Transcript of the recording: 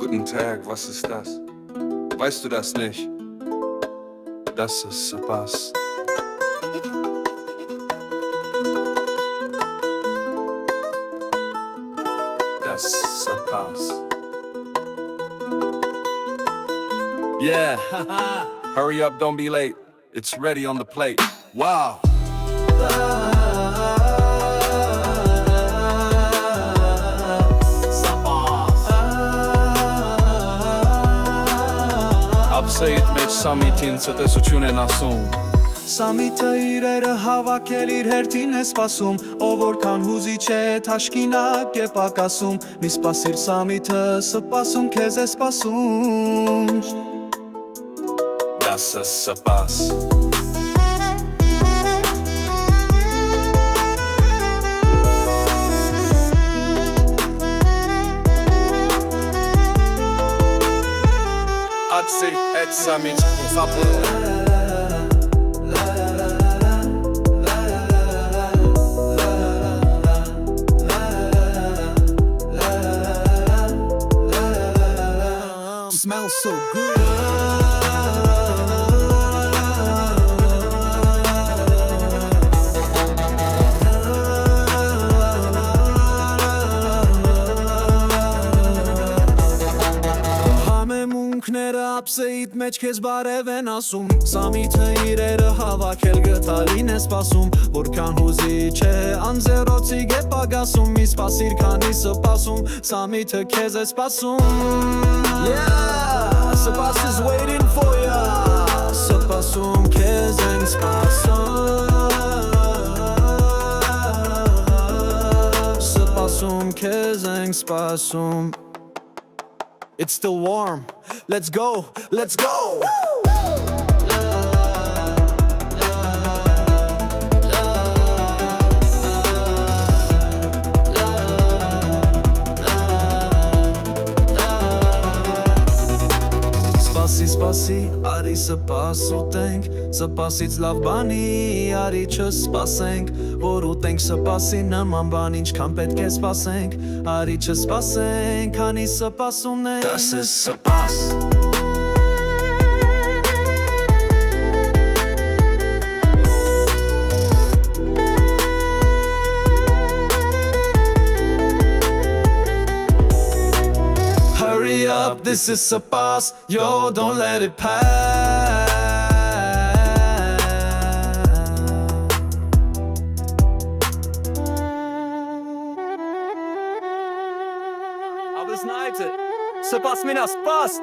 Guten Tag, was ist das? Weißt du das nicht? Das ist Spaß. Das ist Spaß. Yeah, hurry up, don't be late. It's ready on the plate. Wow. Ապսեիտ մեջ սամիթին ցտեսություն են ասում Սամիթը իրերը հավաքել իր հերթին է սպասում Ով որքան հուզիչ է թաշկինակ է պակասում Մի սպասիր սամիթը սպասում քեզ է սպասում Das ist Spaß. Atsi et samit fapı Smells so good Համեմունքները ապսեիտ մեջ քեզ բարև են ասում Սամիթը իրերը հավաքել գտալին է սպասում Որքան հուզիչ է անձեռոցիկ է պագասում Մի սպասիր քանի սպասում Սամիթը քեզ է սպասում Yeah, Spass is waiting for ya Spasum քեզ են սպասում Spasum քեզ են սպասում It's still warm. Let's go, let's go. Spasi, ari սպաս ուտենք Սպասից լավ բանի, ari չսպասենք Որ ուտենք սպասի նման բան ինչքան պետք է սպասենք Ari չսպասենք, քանի սպասումն ենք Das ist սպաս Hurry up, this is a pass. Yo, don't let it pass. Aber es neigt. Se pass mir das Pass.